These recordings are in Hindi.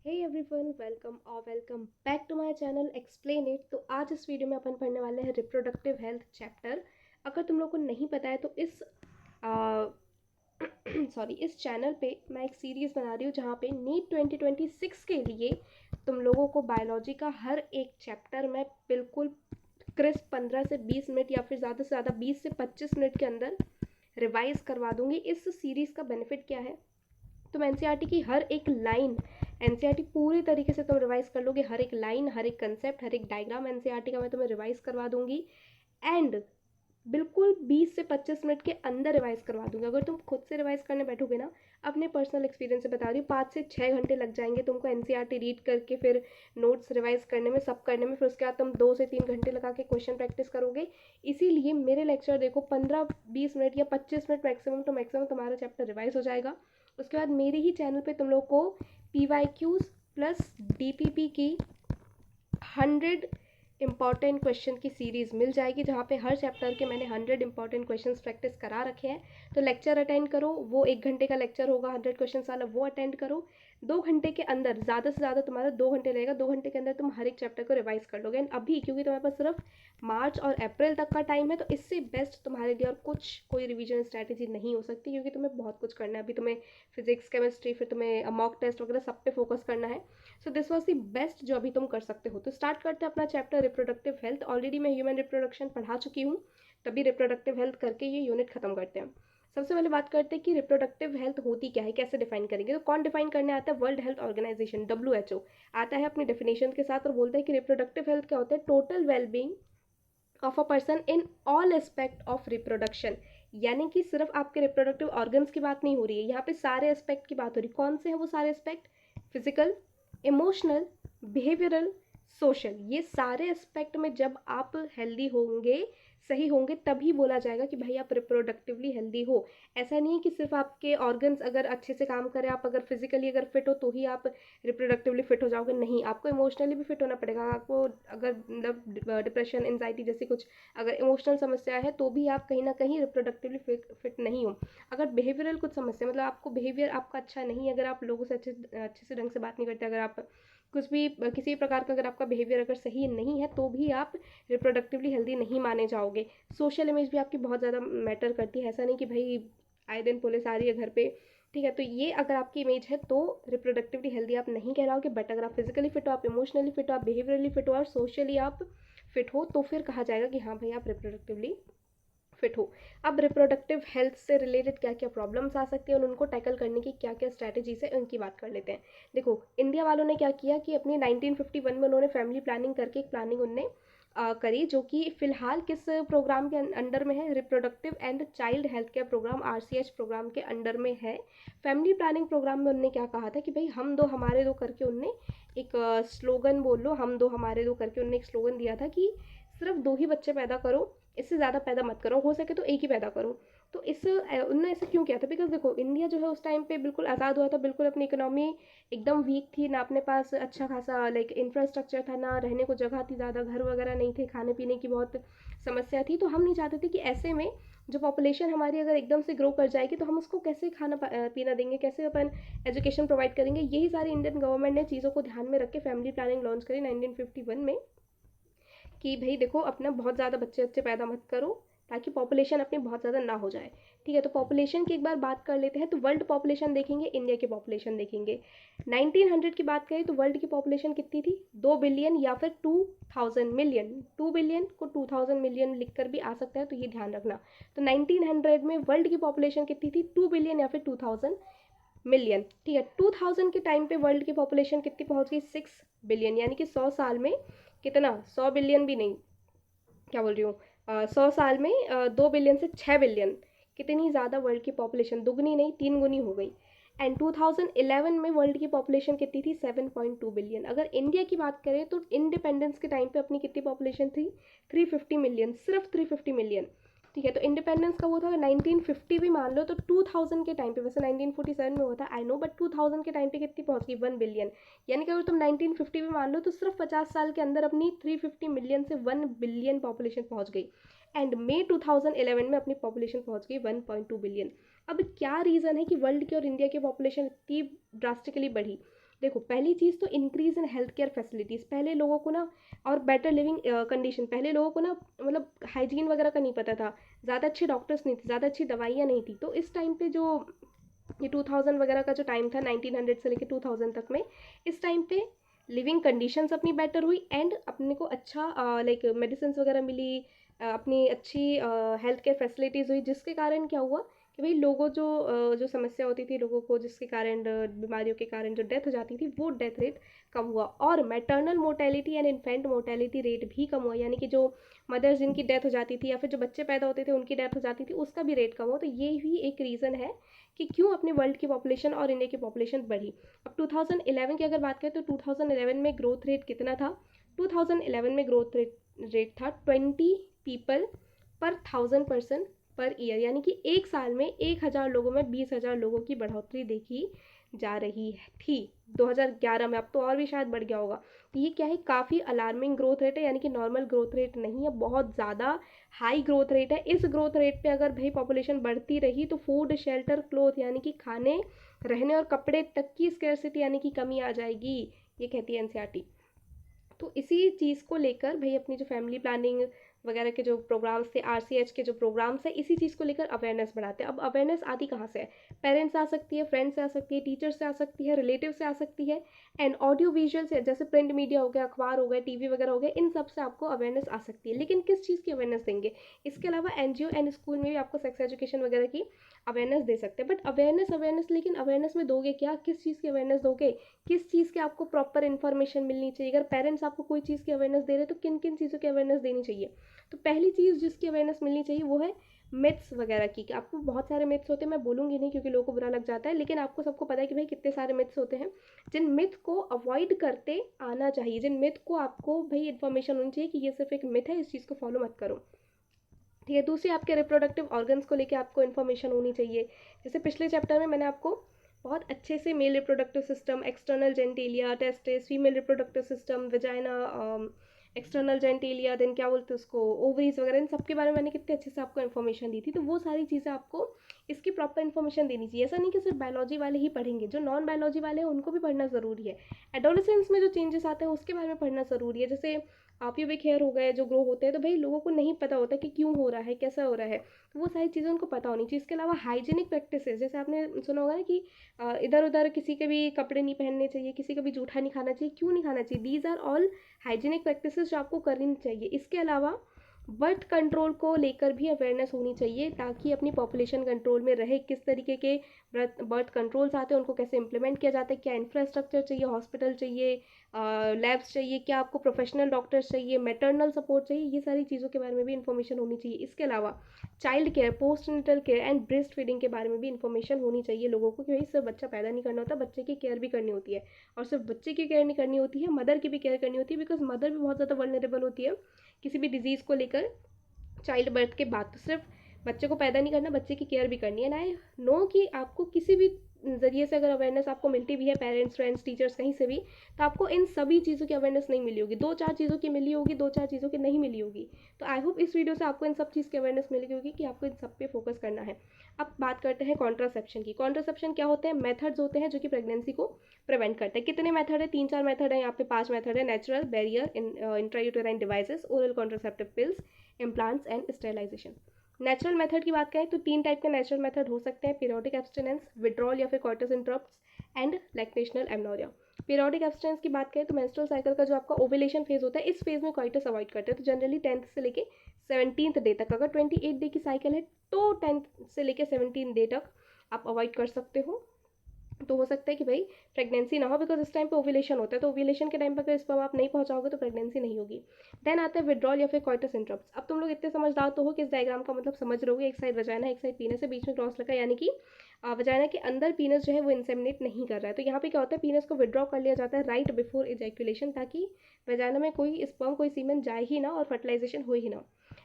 Hey everyone, welcome back to my channel explain it. तो आज इस वीडियो में अपन पढ़ने वाले हैं रिप्रोडक्टिव हेल्थ चैप्टर। अगर तुम लोग को नहीं पता है तो इस इस चैनल पे मैं एक सीरीज़ बना रही हूँ जहाँ पे नीट 2026 के लिए तुम लोगों को बायोलॉजी का हर एक चैप्टर में बिल्कुल क्रिस्प 15 से 20 मिनट या फिर ज़्यादा से ज़्यादा 20 से 25 मिनट के अंदर रिवाइज करवा दूंगी। इस सीरीज़ का बेनिफिट क्या है, तुम एनसीईआरटी की हर एक लाइन, एनसीईआरटी पूरी तरीके से तुम रिवाइज कर लोगे। हर एक लाइन, हर एक कंसेप्ट, हर एक डायग्राम एनसीईआरटी का मैं तुम्हें रिवाइज करवा दूंगी। एंड बिल्कुल 20 से 25 मिनट के अंदर रिवाइज करवा दूंगी। अगर तुम खुद से रिवाइज करने बैठोगे ना, अपने पर्सनल एक्सपीरियंस से बता रही हूँ, 5 से 6 घंटे लग जाएंगे तुमको एनसीईआरटी रीड करके, फिर नोट्स रिवाइज करने में, सब करने में। फिर उसके बाद तुम 2 से 3 घंटे लगा के क्वेश्चन प्रैक्टिस करोगे। इसीलिए मेरे लेक्चर देखो 15-20 मिनट या 25 मिनट मैक्सिमम टू मैक्सिमम तुम्हारा चैप्टर रिवाइज हो जाएगा। उसके बाद मेरे ही चैनल पे तुम लोग को PYQs प्लस DPP की 100 इंपॉर्टेंट क्वेश्चन की सीरीज़ मिल जाएगी, जहाँ पे हर चैप्टर के मैंने 100 इंपॉर्टेंट क्वेश्चंस प्रैक्टिस करा रखे हैं। तो लेक्चर अटेंड करो, वो 1 घंटे का लेक्चर होगा 100 क्वेश्चन वाला, वो अटेंड करो। 2 घंटे के अंदर, ज़्यादा से ज़्यादा तुम्हारा 2 घंटे रहेगा, 2 घंटे के अंदर तुम हर एक चैप्टर को रिवाइज कर लोगे। एंड अभी क्योंकि तुम्हारे पास सिर्फ मार्च और अप्रैल तक का टाइम है, तो इससे बेस्ट तुम्हारे लिए और कुछ कोई रिवीजन स्ट्रैटेजी नहीं हो सकती, क्योंकि तुम्हें बहुत कुछ करना है। अभी तुम्हें फिजिक्स, केमिस्ट्री, फिर तुम्हें मॉक टेस्ट वगैरह सब पे फोकस करना है। सो दिस वॉज द बेस्ट जो अभी तुम कर सकते हो। तो स्टार्ट करते हैं अपना चैप्टर रिप्रोडक्टिव हेल्थ। ऑलरेडी मैं ह्यूमन रिप्रोडक्शन पढ़ा चुकी हूँ, तभी रिप्रोडक्टिव हेल्थ करके ये यूनिट खत्म करते हैं। सबसे पहले बात करते हैं कि रिप्रोडक्टिव हेल्थ होती क्या है, कैसे डिफाइन करेंगे। तो कौन डिफाइन करने आता है? वर्ल्ड हेल्थ ऑर्गेनाइजेशन, WHO आता है अपनी डेफिनेशन के साथ और बोलता है कि रिप्रोडक्टिव हेल्थ क्या होता है? Total wellbeing of a person in all aspect of reproduction. यानी कि सिर्फ आपके रिप्रोडक्टिव ऑर्गन्स की बात नहीं हो रही है, यहाँ पे सारे एस्पेक्ट की बात हो रही है। कौन से हैं वो सारे aspect? Physical, emotional, behavioural, social. ये सारे एस्पेक्ट में जब आप हेल्दी होंगे, सही होंगे, तभी बोला जाएगा कि भाई आप रिप्रोडक्टिवली हेल्दी हो। ऐसा नहीं है कि सिर्फ आपके ऑर्गन्स अगर अच्छे से काम करें, आप अगर फिजिकली अगर फिट हो तो ही आप रिप्रोडक्टिवली फिट हो जाओगे। नहीं, आपको इमोशनली भी फिट होना पड़ेगा। आपको अगर मतलब डिप्रेशन, एंजाइटी जैसी कुछ अगर इमोशनल समस्या है, तो भी आप कहीं ना कहीं रिप्रोडक्टिवली फिट नहीं हो। अगर बिहेवियरल कुछ समस्या, मतलब आपको बिहेवियर आपका अच्छा नहीं है, अगर आप लोगों से अच्छे से ढंग से बात नहीं करते, अगर आप कुछ भी किसी प्रकार का अगर आपका बिहेवियर अगर सही नहीं है, तो भी आप रिप्रोडक्टिवली हेल्दी नहीं माने जाओगे। सोशल इमेज भी आपकी बहुत ज़्यादा मैटर करती है। ऐसा नहीं कि भाई आए दिन पुलिस आ रही है घर पे, ठीक है, तो ये अगर आपकी इमेज है तो रिप्रोडक्टिवली हेल्दी आप नहीं कहलाओगे। बट अगर आप फिजिकली फिट हो, आप इमोशनली फिट हो, आप बिहेवियरली फिट हो और सोशली आप फिट हो, तो फिर कहा जाएगा कि हाँ भाई आप रिप्रोडक्टिवली फिट हो। अब रिप्रोडक्टिव हेल्थ से रिलेटेड क्या क्या प्रॉब्लम्स आ सकती है और उनको टैकल करने की क्या क्या स्ट्रैटेजीज है, उनकी बात कर लेते हैं। देखो, इंडिया वालों ने क्या किया कि अपनी 1951 में उन्होंने फैमिली प्लानिंग करके एक प्लानिंग उनने करी, जो कि फिलहाल किस प्रोग्राम के अंडर में है? Reproductive and child health care programme, RCH programme के अंडर में है। फैमिली प्लानिंग प्रोग्राम में उनने क्या कहा था कि भाई हम दो हमारे दो करके उनने एक स्लोगन, बोल लो हम दो हमारे दो करके उनने एक स्लोगन दिया था कि सिर्फ 2 ही बच्चे पैदा करो, इससे ज़्यादा पैदा मत करो, हो सके तो एक ही पैदा करो। तो इस उन्होंने ऐसा क्यों किया था? बिकॉज देखो, इंडिया जो है उस टाइम पे बिल्कुल आज़ाद हुआ था, बिल्कुल अपनी इकोनॉमी एकदम वीक थी ना, अपने पास अच्छा खासा लाइक इंफ्रास्ट्रक्चर था, ना रहने को जगह थी ज़्यादा, घर वगैरह नहीं थे, खाने पीने की बहुत समस्या थी। तो हम नहीं चाहते थे कि ऐसे में जो पॉपुलेशन हमारी अगर एकदम से ग्रो कर जाएगी, तो हम उसको कैसे खाना पीना देंगे, कैसे अपन एजुकेशन प्रोवाइड करेंगे। यही सारी इंडियन गवर्नमेंट ने चीज़ों को ध्यान में रख के फैमिली प्लानिंग लॉन्च करी 1951 में, कि भाई देखो अपना बहुत ज़्यादा बच्चे बच्चे पैदा मत करो, ताकि पॉपुलेशन अपनी बहुत ज़्यादा ना हो जाए। ठीक है, तो पॉपुलेशन की एक बार बात कर लेते हैं। तो वर्ल्ड पॉपुलेशन देखेंगे, इंडिया की पॉपुलेशन देखेंगे। 1900 की बात करें तो वर्ल्ड की पॉपुलेशन कितनी थी? 2 बिलियन या फिर 2000 मिलियन। 2 बिलियन को 2000 मिलियन लिख कर भी आ सकता है, तो ये ध्यान रखना। तो 1900 में वर्ल्ड की पॉपुलेशन कितनी थी? 2 बिलियन या फिर 2000 मिलियन। ठीक है, 2000 के टाइम पे वर्ल्ड की पॉपुलेशन कितनी पहुंच गई? 6 बिलियन। यानी कि 100 साल में कितना? 100 बिलियन भी नहीं, क्या बोल रही हूँ, 100 साल में 2 बिलियन से 6 बिलियन। कितनी ज़्यादा वर्ल्ड की पॉपुलेशन, दुगनी नहीं 3 गुनी हो गई। एंड 2011 में वर्ल्ड की पॉपुलेशन कितनी थी? 7.2 बिलियन। अगर इंडिया की बात करें तो इंडिपेंडेंस के टाइम पे अपनी कितनी पॉपुलेशन थी? 350 मिलियन, सिर्फ 350 मिलियन। ठीक है, तो इंडिपेंडेंस का वो था 1950 भी मान लो, तो 2000 के टाइम पे, वैसे 1947 में हुआ था आई नो, बट 2000 के टाइम पे कितनी पहुंच गई? 1 बिलियन। यानी कि अगर तुम 1950 भी मान लो, तो सिर्फ 50 साल के अंदर अपनी 350 मिलियन से 1 बिलियन पॉपुलेशन पहुंच गई। एंड मई 2011 में अपनी पॉपुलेशन पहुंच गई 1.2 बिलियन। अब क्या रीज़न है कि वर्ल्ड की और इंडिया की पॉपुलेशन इतनी ड्रास्टिकली बढ़ी? देखो पहली चीज़ तो increase in health care facilities. पहले लोगों को ना, और बेटर लिविंग कंडीशन, पहले लोगों को ना मतलब हाइजीन वगैरह का नहीं पता था, ज़्यादा अच्छे डॉक्टर्स नहीं थे, ज़्यादा अच्छी दवाइयाँ नहीं थी। तो इस टाइम पे जो ये 2000 वगैरह का जो टाइम था, 1900 से लेकर 2000 तक में, इस टाइम पे लिविंग कंडीशंस अपनी बेटर हुई एंड अपने को अच्छा लाइक मेडिसिन वगैरह मिली, अपनी अच्छी हेल्थ केयर फैसिलिटीज़ हुई, जिसके कारण क्या हुआ कि भाई लोगों जो समस्या होती थी लोगों को, जिसके कारण बीमारियों के कारण जो डेथ हो जाती थी, वो डेथ रेट कम हुआ। और maternal mortality and infant mortality rate भी कम हुआ, यानी कि जो मदर्स जिनकी डेथ हो जाती थी या फिर जो बच्चे पैदा होते थे उनकी डेथ हो जाती थी, उसका भी रेट कम हुआ। तो ये भी एक रीज़न है कि क्यों अपने वर्ल्ड की पॉपुलेशन और इंडिया की पॉपुलेशन बढ़ी। अब 2011 की अगर बात करें तो 2011 में ग्रोथ रेट कितना था? 2011 में ग्रोथ रेट था 20 पीपल पर 1000 पर्सन पर ईयर, यानी कि एक साल में 1000 लोगों में 20,000 लोगों की बढ़ोतरी देखी जा रही थी 2011 में। अब तो और भी शायद बढ़ गया होगा। तो ये क्या है, काफ़ी अलार्मिंग ग्रोथ रेट है, यानी कि नॉर्मल ग्रोथ रेट नहीं है, बहुत ज़्यादा हाई ग्रोथ रेट है। इस ग्रोथ रेट पे अगर भाई पॉपुलेशन बढ़ती रही तो फूड, शेल्टर, क्लोथ यानी कि खाने, रहने और कपड़े तक की स्केर्सिटी यानी कि कमी आ जाएगी, ये कहती है एनसीईआरटी। तो इसी चीज़ को लेकर भाई अपनी जो फैमिली प्लानिंग वगैरह के जो प्रोग्राम्स थे, आरसीएच के जो प्रोग्राम्स है, इसी चीज़ को लेकर अवेयरनेस बढ़ाते हैं। अब अवेयरनेस आती कहाँ से है? पेरेंट्स से आ सकती है, फ्रेंड्स से आ सकती है, टीचर से आ सकती है, रिलेटिव से आ सकती है, एंड ऑडियो विजुअल से, जैसे प्रिंट मीडिया हो गया, अखबार हो गया, टीवी वगैरह हो गया, इन सब से आपको अवेयरनेस आ सकती है। लेकिन किस चीज़ की अवेयरनेस देंगे? इसके अलावा एनजीओ एंड स्कूल में भी आपको सेक्स एजुकेशन वगैरह की अवेयरनेस दे सकते हैं। बट अवेयरनेस लेकिन अवेयरनेस में दोगे क्या? किस चीज़ की अवेयरनेस दोगे? किस चीज़ की आपको प्रॉपर इन्फॉर्मेशन मिलनी चाहिए? अगर पेरेंट्स आपको कोई चीज़ की अवेयरनेस दे रहे हैं तो किन किन चीज़ों की अवेयरनेस देनी चाहिए? तो पहली चीज़ जिसकी अवेयरनेस मिलनी चाहिए वो है मिथ्स वगैरह की। कि आपको बहुत सारे मिथ्स होते हैं, मैं बोलूँगी नहीं क्योंकि लोगों को बुरा लग जाता है, लेकिन आपको सबको पता है कि भाई कितने सारे मिथ्स होते हैं, जिन मिथ को अवॉइड करते आना चाहिए, जिन मिथ को आपको भाई इन्फॉर्मेशन होनी चाहिए कि ये सिर्फ एक मिथ है, इस चीज़ को फॉलो मत करो। ठीक है, दूसरी आपके रिप्रोडक्टिव ऑर्गन्स को लेके आपको इन्फॉर्मेशन होनी चाहिए। जैसे पिछले चैप्टर में मैंने आपको बहुत अच्छे से male reproductive system, external genitalia, testis, female reproductive system, vagina, external genitalia, then क्या बोलते हैं उसको, ओवरीज वगैरह, इन सब के बारे में मैंने कितने अच्छे से आपको इन्फॉर्मेशन दी थी। तो वो सारी चीज़ें आपको इसकी प्रॉपर इन्फॉर्मेशन देनी चाहिए। ऐसा नहीं कि सिर्फ बायोलॉजी वाले ही पढ़ेंगे, जो नॉन बायोलॉजी वाले हैं उनको भी पढ़ना ज़रूरी है। एडोलेसेंस में जो चेंजेस आते हैं उसके बारे में पढ़ना ज़रूरी है। जैसे प्यूबिक हेयर हो गए जो ग्रो होते हैं, तो भाई लोगों को नहीं पता होता कि क्यों हो रहा है, कैसा हो रहा है, तो वो सारी चीज़ें उनको पता होनी चाहिए। इसके अलावा हाइजीनिक प्रैक्टिसेस, जैसे आपने सुना होगा ना कि इधर उधर किसी के भी कपड़े नहीं पहनने चाहिए, किसी का भी जूठा नहीं खाना चाहिए। क्यों नहीं खाना चाहिए? These are all hygienic practices जो आपको करनी चाहिए। इसके अलावा बर्थ कंट्रोल को लेकर भी अवेयरनेस होनी चाहिए, ताकि अपनी पॉपुलेशन कंट्रोल में रहे। किस तरीके के बर्थ कंट्रोल्स आते हैं, उनको कैसे इंप्लीमेंट किया जाता है, क्या इंफ्रास्ट्रक्चर चाहिए, हॉस्पिटल चाहिए, लैब्स चाहिए, क्या आपको प्रोफेशनल डॉक्टर्स चाहिए, मैटरनल सपोर्ट चाहिए, ये सारी चीज़ों के बारे में भी इन्फॉर्मेशन होनी चाहिए। इसके अलावा child care, post natal care and breast feeding के बारे में भी इन्फॉर्मेशन होनी चाहिए लोगों को, कि भाई सिर्फ बच्चा पैदा नहीं करना होता, बच्चे की केयर भी करनी होती है। और सिर्फ बच्चे की केयर नहीं करनी होती है, मदर की भी केयर करनी होती है, बिकॉज मदर भी बहुत ज़्यादा वल्नरेबल होती है किसी भी डिजीज़ को लेकर। चाइल्ड बर्थ के बाद तो सिर्फ बच्चे को पैदा नहीं करना, बच्चे की केयर भी करनी है। एंड आई नो कि आपको किसी भी ज़रिए से अगर अवेयरनेस आपको मिलती भी है, पेरेंट्स, फ्रेंड्स, टीचर्स, कहीं से भी, तो आपको इन सभी चीज़ों की अवेयरनेस नहीं मिली होगी। दो चार चीज़ों की मिली होगी, दो चार चीज़ों की नहीं मिली होगी। तो आई होप इस वीडियो से आपको इन सब चीज़ की अवेयरनेस मिली होगी कि आपको इन सब पे फोकस करना है। अब बात करते हैं कॉन्ट्रासेप्शन की। कॉन्ट्रासेप्शन क्या होते हैं? मेथड्स होते हैं जो कि प्रेगनेंसी को प्रिवेंट करते हैं। कितने मेथड है? 3-4 मेथड है यहाँ पे, 5 मेथड है। Natural, barrier, intrauterine devices, oral contraceptive pills, implants and sterilisation. Natural method की बात करें तो 3 टाइप के नेचुरल मेथड हो सकते हैं: पीरियोडिक एब्सटिनेंस, विड्रॉल या फिर coitus interruptus, and lactational amenorrhoea. Periodic abstinence की बात करें तो मेंस्ट्रुअल साइकिल का जो आपका ओवुलेशन फेज होता है, इस फेज में कॉइटस अवॉइड करते हैं। तो जनरली 10th से लेके 17th डे तक, अगर 28 डे की साइकिल है तो 10th से लेके 17 डे तक आप अवॉइड कर सकते हो। तो हो सकता है कि भाई प्रेगनेंसी ना हो, बिकॉज इस टाइम पे ओव्यूलेशन होता है, तो ओव्यूलेशन के टाइम पर अगर स्पर्म आप नहीं पहुंचाओगे तो प्रेगनेंसी नहीं होगी। देन आता है विड्रॉल या फिर कॉइटस इंटरप्ट्स। अब तुम लोग इतने समझदार तो हो कि इस डायग्राम का मतलब समझ रहोगे। एक साइड वजाइना, एक साइड पीनस है, बीच में क्रॉस लगा, यानी कि वजाइना के अंदर पीनस जो है वो इंसेमिनेट नहीं कर रहा है। तो यहाँ पे क्या होता है, पीनस को विड्रॉ कर लिया जाता है राइट बिफोर इजैकुलेशन, ताकि वजाइना में कोई स्पर्म, कोई सीमेन जाए ही ना और फर्टिलाइजेशन हो ही ना।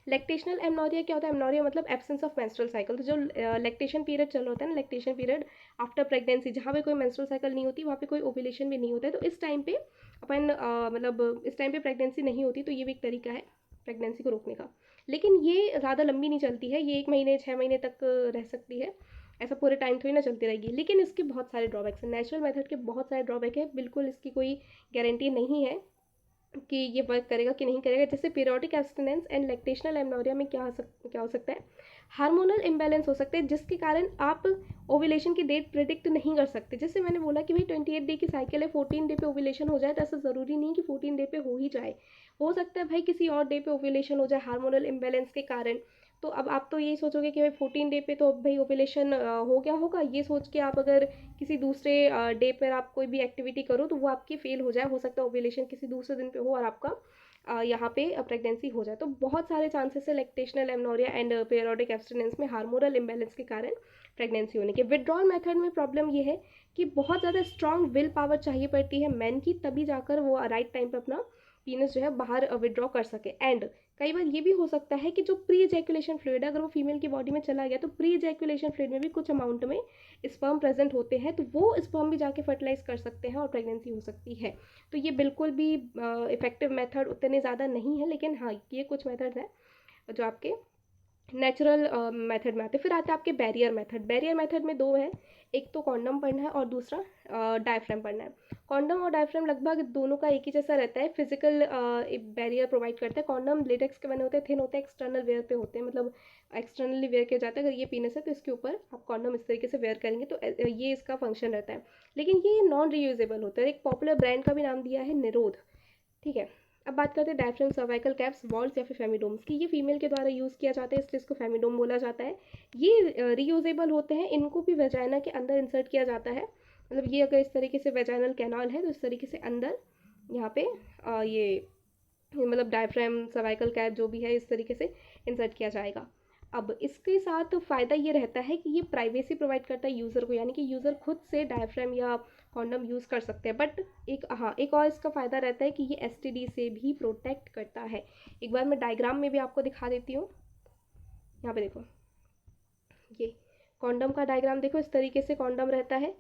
लैक्टेशनल एमनोरिया क्या होता है? एमनोरिया मतलब एब्सेंस ऑफ मेंस्ट्रुअल साइकिल। तो जो लैक्टेशन पीरियड चल रहा होता है ना, लैक्टेशन पीरियड आफ्टर प्रेगनेंसी, जहाँ पे कोई मेंस्ट्रुअल साइकिल नहीं होती, वहाँ पे कोई ओव्यूलेशन भी नहीं होता है। तो इस टाइम पे अपन मतलब इस टाइम पे प्रेगनेंसी नहीं होती, तो ये भी एक तरीका है प्रेगनेंसी को रोकने का। लेकिन ये ज़्यादा लंबी नहीं चलती है, ये 1 महीने 6 महीने तक रह सकती है। ऐसा पूरे टाइम थोड़ी ना चलती रहेगी। लेकिन इसके बहुत सारे ड्रॉबैक्स हैं, नेचुरल मेथड के बहुत सारे ड्रॉबैक है, बिल्कुल इसकी कोई गारंटी नहीं है कि ये वर्क करेगा कि नहीं करेगा। जैसे periodic abstinence and lactational amenorrhoea में क्या हो सकता है, हार्मोनल इम्बैलेंस हो सकते हैं, जिसके कारण आप ओव्यूलेशन की डेट प्रिडिक्ट नहीं कर सकते। जैसे मैंने बोला कि भाई 28 डे की साइकिल है, 14 डे पे ओव्यूलेशन हो जाए, तो ऐसा ज़रूरी नहीं कि 14 डे पे हो ही जाए, हो सकता है भाई किसी और डे पे ओव्यूलेशन हो जाए हार्मोनल इम्बैलेंस के कारण। तो अब आप तो यही सोचोगे कि भाई 14 डे पे तो भाई ओव्यूलेशन हो गया होगा, ये सोच के आप अगर किसी दूसरे डे पर आप कोई भी एक्टिविटी करो तो वो आपकी फेल हो जाए, हो सकता है ओव्यूलेशन किसी दूसरे दिन पे हो और आपका यहाँ पे प्रेगनेंसी हो जाए। तो बहुत सारे चांसेस है lactational amenorrhoea and periodic abstinence में हार्मोनल इम्बैलेंस के कारण प्रेगनेंसी होने के। विड्रॉल मेथड में प्रॉब्लम ये है कि बहुत ज़्यादा स्ट्रॉन्ग विल पावर चाहिए पड़ती है मैन की, तभी जाकर वो राइट टाइम पर अपना पीनस जो है बाहर विड्रॉ कर सके। एंड कई बार ये भी हो सकता है कि जो प्री इजैकुलेशन फ्लूइड अगर वो फीमेल की बॉडी में चला गया, तो प्री इजैकुलेशन फ्लूइड में भी कुछ अमाउंट में स्पर्म प्रेजेंट होते हैं, तो वो स्पर्म भी जाके फर्टिलाइज कर सकते हैं और प्रेगनेंसी हो सकती है। तो ये बिल्कुल भी इफेक्टिव मेथड उतने ज़्यादा नहीं है, लेकिन हाँ ये कुछ मेथड हैं जो आपके नेचुरल मेथड में आते हैं। फिर आता है आपके बैरियर मेथड। बैरियर मेथड में दो है, एक तो कॉन्डम पढ़ना है और दूसरा डायफ्राम पढ़ना है। कॉन्डम और डायफ्राम लगभग दोनों का एक ही जैसा रहता है, फिजिकल बैरियर प्रोवाइड करता है। कॉन्डम लेटेक्स के बने होते हैं, थिन होते हैं, एक्सटर्नल वेयर पे होते हैं, मतलब एक्सटर्नली वेयर किया जाता है। अगर ये पीनस है तो इसके ऊपर आप कॉन्डम इस तरीके से वेयर करेंगे, तो ये इसका फंक्शन रहता है। लेकिन ये नॉन रीयूजेबल होता है। एक पॉपुलर ब्रांड का भी नाम दिया है निरोध, ठीक है। अब बात करते हैं डायफ्राम, सर्वाइकल कैप्स, वॉल्स या फिर फेमिडोम्स की। ये फीमेल के द्वारा यूज़ किया जाता है, इसलिए इसको फेमिडोम बोला जाता है। ये रीयूजेबल होते हैं, इनको भी वेजाइना के अंदर इंसर्ट किया जाता है। मतलब ये अगर इस तरीके से वेजाइनल कैनाल है तो इस तरीके से अंदर यहाँ पे ये मतलब डायफ्राम सर्वाइकल कैप जो भी है इस तरीके से इंसर्ट किया जाएगा। अब इसके साथ फ़ायदा ये रहता है कि ये प्राइवेसी प्रोवाइड करता है यूज़र को, यानी कि यूज़र खुद से डायफ्राम या कॉन्डम यूज़ कर सकते हैं। बट एक और इसका फ़ायदा रहता है कि ये एसटीडी से भी प्रोटेक्ट करता है। एक बार मैं डायग्राम में भी आपको दिखा देती हूँ। यहाँ पे देखो, ये कॉन्डम का डायग्राम देखो, इस तरीके से कॉन्डम रहता है,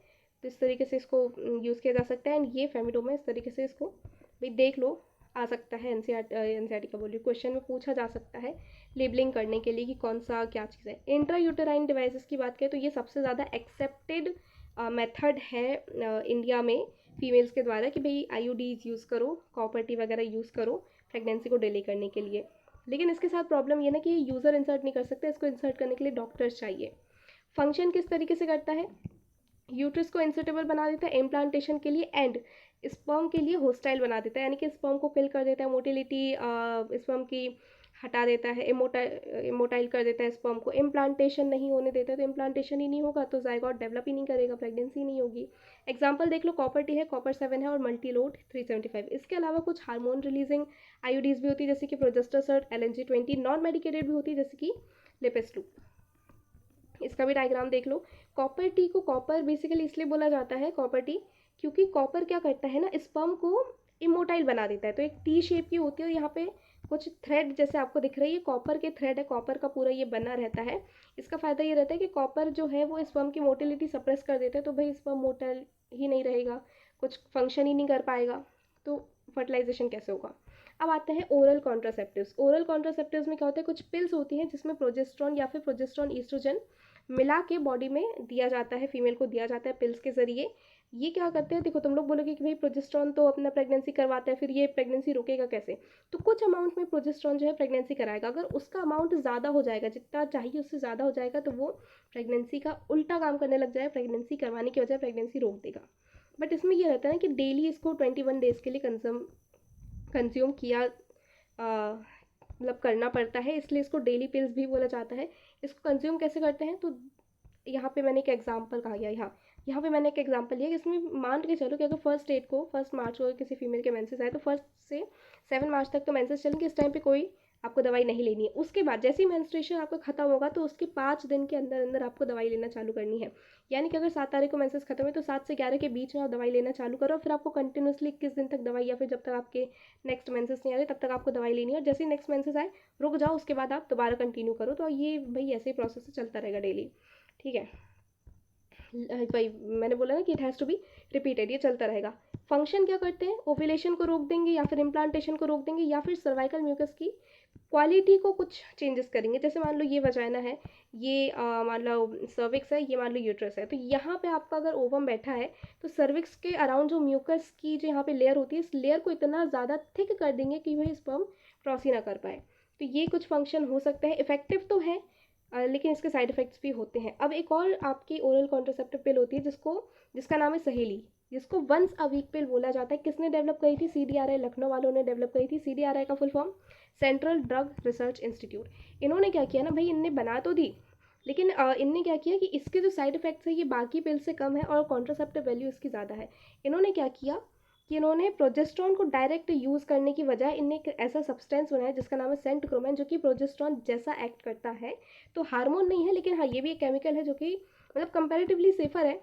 तो इस तरीके से इसको यूज़ किया जा सकता है। एंड ये फेमिडोम है, इस तरीके से इसको भी देख लो, आ सकता है एनसीईआरटी का बोलिए क्वेश्चन में पूछा जा सकता है लेबलिंग करने के लिए कि कौन सा क्या चीज़ है। इंट्रा यूटेराइन डिवाइसेस की बात करें तो ये सबसे ज़्यादा एक्सेप्टेड मेथड है इंडिया में फीमेल्स के द्वारा कि भाई आईयूडीज यूज़ करो, कॉपर टी वगैरह यूज़ करो प्रेगनेंसी को डिले करने के लिए। लेकिन इसके साथ प्रॉब्लम ये ना कि यूज़र इंसर्ट नहीं कर सकते, इसको इंसर्ट करने के लिए डॉक्टर्स चाहिए। फंक्शन किस तरीके से करता है, यूट्रस को इंसर्टेबल बना देता है इम्प्लांटेशन के लिए, एंड स्पर्म के लिए होस्टाइल बना देता है, यानी कि स्पर्म को किल कर देता है, मोटिलिटी स्पर्म की हटा देता है, इमोटाइल कर देता है स्पर्म को, इम्प्लांटेशन नहीं होने देता है। तो इम्प्लांटेशन ही नहीं होगा तो जाइगोट डेवलप ही नहीं करेगा, प्रेगनेंसी नहीं होगी। एग्जाम्पल देख लो, कॉपर टी है, कॉपर 7 है और मल्टीलोड 375। इसके अलावा कुछ हार्मोन रिलीजिंग आईयूडीज भी होती है जैसे कि प्रोजेस्टेरोन, LNG-20, नॉन मेडिकेटेड भी होती है जैसे कि लिपेस्लूप। इसका भी डायग्राम देख लो। कॉपर टी को कॉपर बेसिकली इसलिए बोला जाता है कॉपर टी, क्योंकि कॉपर क्या करता है ना, स्पर्म को इमोटाइल बना देता है। तो एक टी शेप की होती है और यहाँ पे कुछ थ्रेड जैसे आपको दिख रही है, कॉपर के थ्रेड है, कॉपर का पूरा ये बना रहता है। इसका फ़ायदा ये रहता है कि कॉपर जो है वो स्पर्म की मोटिलिटी सप्रेस कर देता है, तो भाई स्पर्म मोटाइल ही नहीं रहेगा, कुछ फंक्शन ही नहीं कर पाएगा, तो फर्टिलाइजेशन कैसे होगा। अब आते हैं ओरल कॉन्ट्रासेप्टिव्स। ओरल कॉन्ट्रासेप्टिव्स में क्या होता है, कुछ पिल्स होती हैं जिसमें प्रोजेस्ट्रॉन या फिर प्रोजेस्ट्रॉन ईस्ट्रोजन मिला के बॉडी में दिया जाता है, फीमेल को दिया जाता है पिल्स के ज़रिए। ये क्या करते हैं, देखो तुम लोग बोलोगे कि भाई प्रोजेस्ट्रॉन तो अपना प्रेगनेंसी करवाता है, फिर ये प्रेगनेंसी रुकेगा कैसे। तो कुछ अमाउंट में प्रोजेस्ट्रॉन जो है प्रेगनेंसी कराएगा, अगर उसका अमाउंट ज़्यादा हो जाएगा, जितना चाहिए उससे ज़्यादा हो जाएगा, तो वो प्रेगनेंसी का उल्टा काम करने लग जाए, प्रेगनेंसी करवाने की बजाय प्रेगनेंसी रोक देगा। बट इसमें ये रहता है ना कि डेली इसको 21 डेज़ के लिए कंज्यूम किया मतलब करना पड़ता है, इसलिए इसको डेली पिल्स भी बोला जाता है। इसको कंज्यूम कैसे करते हैं, तो यहाँ पे मैंने एक एग्जांपल कहा गया, यहाँ पे मैंने एक एग्जांपल लिया कि इसमें मान के चलो कि अगर फर्स्ट मार्च को किसी फीमेल के मेंसेस आए तो 1 से 7 मार्च तक तो मेंसेस चलेंगे, इस टाइम पे कोई आपको दवाई नहीं लेनी है। उसके बाद जैसे ही मेंस्ट्रुएशन आपका खत्म होगा तो उसके 5 दिन के अंदर अंदर आपको दवाई लेना चालू करनी है। यानी कि अगर 7 तारीख को मेंसेस खत्म है तो 7 से 11 के बीच में आप दवाई लेना चालू करो, फिर आपको कंटिन्यूसली 21 दिन तक दवाई, या फिर जब तक आपके नेक्स्ट मेंसेस नहीं आ रहे तब तक आपको दवाई लेनी है। और जैसे ही नेक्स्ट मेंसेस आए रुक जाओ, उसके बाद आप दोबारा कंटिन्यू करो। तो ये भाई ऐसे ही प्रोसेस चलता रहेगा डेली, ठीक है भाई। मैंने बोला ना कि it has to be repeated, ये चलता रहेगा। फंक्शन क्या करते हैं, ओव्यूलेशन को रोक देंगे या फिर इम्प्लांटेशन को रोक देंगे या फिर सर्वाइकल म्यूकस की क्वालिटी को कुछ चेंजेस करेंगे। जैसे मान लो ये वजाइना है, ये मान लो सर्विक्स है, ये मान लो यूट्रस है, तो यहाँ पे आपका अगर ओवम बैठा है तो सर्विक्स के अराउंड जो म्यूकस की जो यहाँ पे लेयर होती है, इस लेयर को इतना ज़्यादा थिक कर देंगे कि वह स्पर्म क्रॉस ही ना कर पाए। तो ये कुछ फंक्शन हो सकता है, इफेक्टिव तो है लेकिन इसके साइड इफ़ेक्ट्स भी होते हैं। अब एक और आपकी ओरल कॉन्ट्रासेप्टिव पिल होती है जिसका नाम है सहेली, जिसको वंस अ वीक पिल बोला जाता है। किसने डेवलप करी थी? CDRI लखनऊ वालों ने डेवलप करी थी। CDRI का full form central drug research institute. इन्होंने क्या किया ना भाई, इनने बना तो दी, लेकिन इनने क्या किया कि इसके जो साइड इफ़ेक्ट्स है ये बाकी पिल से कम है और कॉन्ट्रासेप्टिव वैल्यू इसकी ज़्यादा है। इन्होंने क्या किया कि इन्होंने प्रोजेस्ट्रॉन को डायरेक्ट यूज़ करने की बजाय इनने एक ऐसा सब्सटेंस बनाया जिसका नाम है सेंटक्रोमेन, जो कि प्रोजेस्ट्रॉन जैसा एक्ट करता है। तो हार्मोन नहीं है, लेकिन हाँ ये भी एक केमिकल है जो कि मतलब कंपैरेटिवली सेफर है,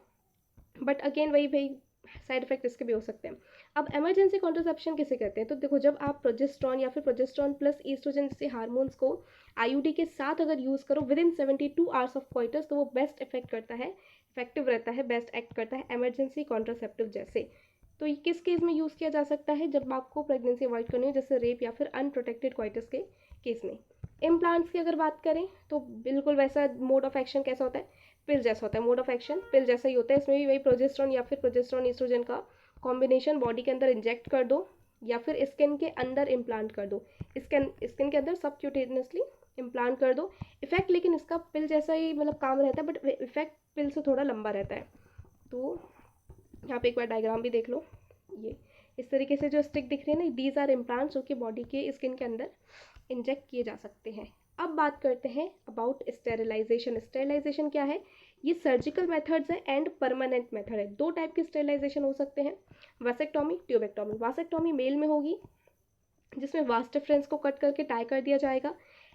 बट अगेन वही भाई साइड इफेक्ट इसके भी हो सकते हैं। अब इमरजेंसी कॉन्ट्रासेप्शन किसे कहते हैं? तो देखो, जब आप प्रोजेस्ट्रॉन या फिर प्रोजेस्ट्रॉन प्लस ईस्ट्रोजन जैसे हार्मोन्स को आईयूडी के साथ अगर यूज़ करो with in 72 hours of coitus, तो वो बेस्ट इफेक्ट करता है, इफेक्टिव रहता है, बेस्ट एक्ट करता है इमरजेंसी कॉन्ट्रासेप्टिव जैसे। तो ये किस केस में यूज़ किया जा सकता है? जब आपको प्रेगनेंसी अवॉइड करनी हो, जैसे रेप या फिर अनप्रोटेक्टेड क्वाइटस के केस में। इम्प्लांट्स की अगर बात करें तो बिल्कुल वैसा मोड ऑफ एक्शन कैसा होता है? पिल जैसा होता है। मोड ऑफ एक्शन पिल जैसा ही होता है। इसमें भी वही प्रोजेस्ट्रॉन या फिर प्रोजेस्ट्रॉन ईस्ट्रोजन का कॉम्बिनेशन बॉडी के अंदर इंजेक्ट कर दो या फिर स्किन के अंदर इम्प्लांट कर दो, स्किन के अंदर सबक्यूटेनियसली इम्प्लांट कर दो। इफेक्ट लेकिन इसका पिल जैसा ही मतलब काम रहता है, बट इफेक्ट पिल से थोड़ा लंबा रहता है। तो यहाँ पे एक बार डायग्राम भी देख लो। ये इस तरीके से जो स्टिक दिख रही है ना, दीज आर इम्प्लांट्स जो कि बॉडी के स्किन के अंदर इंजेक्ट किए जा सकते हैं। अब बात करते हैं अबाउट स्टेरिलाइजेशन। स्टेरिलाइजेशन क्या है? ये सर्जिकल मेथड्स है एंड परमानेंट मेथड है। दो टाइप के स्टेरिलाइजेशन हो सकते हैं, वासेक्टोमी, ट्यूबेक्टोमी। वासेक्टोमी मेल में होगी जिसमें वास्ट डिफरेंस को कट करके टाई कर दिया जाएगा।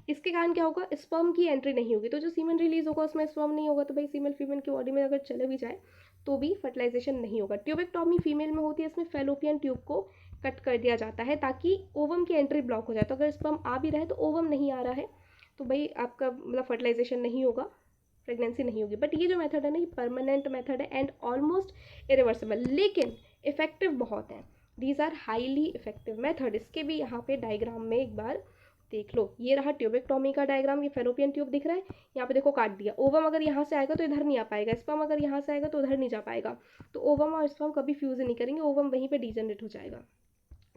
इसके कारण क्या होगा? स्पर्म की एंट्री नहीं होगी, तो जो सीमन रिलीज होगा उसमें स्पर्म नहीं होगा, तो भाई फीमेल की बॉडी में अगर चले भी जाए तो भी फर्टिलाइजेशन नहीं होगा। ट्यूबेक्टोमी फीमेल में होती है, इसमें फेलोपियन ट्यूब को कट कर दिया जाता है ताकि ओवम की एंट्री ब्लॉक हो जाए। तो अगर स्पर्म आ भी रहा है तो ओवम नहीं आ रहा है, तो भाई आपका मतलब फर्टिलाइजेशन नहीं होगा, प्रेगनेंसी नहीं होगी। बट ये जो मेथड है ना, ये परमानेंट मेथड है एंड ऑलमोस्ट इरिवर्सिबल, लेकिन इफेक्टिव बहुत है। These are highly effective method. इसके भी यहाँ पे डायग्राम में एक बार देख लो। ये रहा ट्यूबेक्टोमी का डायग्राम, ये फेलोपियन ट्यूब दिख रहा है, यहाँ पे देखो काट दिया। ओवम अगर यहाँ से आएगा तो इधर नहीं आ पाएगा, स्पर्म अगर यहाँ से आएगा तो उधर नहीं जा पाएगा, तो ओवम और स्पर्म कभी फ्यूज नहीं करेंगे, ओवम वहीं पे डिजनरेट हो जाएगा।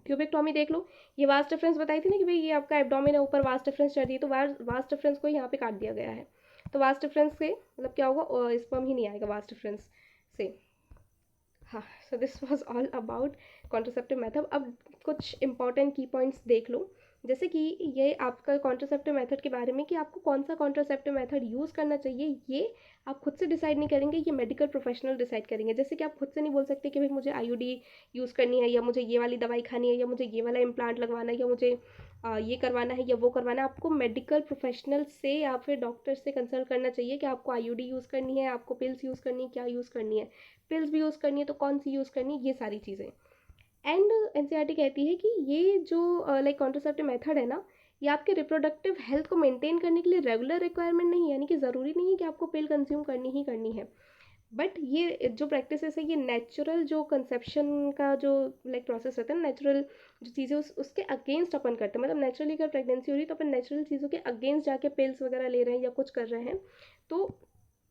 ट्यूबेक्टोमी देख लो, ये वास्ट डिफरेंस बताई थी ना कि भाई ये आपका एब्डोमेन है, ऊपर वास्ट डिफरेंस चल रही है, तो वास्ट डिफरेंस को यहाँ पे काट दिया गया है। तो वास्ट डिफरेंस से मतलब क्या होगा? स्पर्म ही नहीं आएगा वास्ट डिफरेंस से। हाँ, so this was all about contraceptive method. अब कुछ इंपॉर्टेंट की पॉइंट्स देख लो, जैसे कि ये आपका कॉन्ट्रासेप्टिव मेथड के बारे में कि आपको कौन सा कॉन्ट्रासेप्टिव मेथड यूज़ करना चाहिए, ये आप खुद से डिसाइड नहीं करेंगे, ये मेडिकल प्रोफेशनल डिसाइड करेंगे। जैसे कि आप खुद से नहीं बोल सकते कि भाई मुझे आईयूडी यूज़ करनी है, या मुझे ये वाली दवाई खानी है, या मुझे ये वाला इम्प्लांट लगवाना है, या मुझे ये करवाना है या वो करवाना है। आपको मेडिकल प्रोफेशनल से या फिर डॉक्टर से कंसल्ट करना चाहिए कि आपको आईयूडी यूज़ करनी है, आपको पिल्स यूज़ करनी है, क्या यूज़ करनी है, पिल्स भी यूज़ करनी है तो कौन सी यूज़ करनी है, ये सारी चीज़ें। एंड एनसीईआरटी कहती है कि ये जो लाइक कॉन्ट्रासेप्टिव मेथड है ना, ये आपके रिप्रोडक्टिव हेल्थ को मेंटेन करने के लिए रेगुलर रिक्वायरमेंट नहीं है, यानी कि ज़रूरी नहीं है कि आपको पिल कंज्यूम करनी ही करनी है। बट ये जो प्रैक्टिसेस है, ये नेचुरल जो कंसेप्शन का जो लाइक प्रोसेस रहता है ना, नेचुरल जो चीज़ें उसके अगेंस्ट अपन करते हैं। मतलब नेचुरली अगर प्रेगनेंसी हो रही है तो अपन नेचुरल चीज़ों के अगेंस्ट जाके पिल्स वगैरह ले रहे हैं या कुछ कर रहे हैं, तो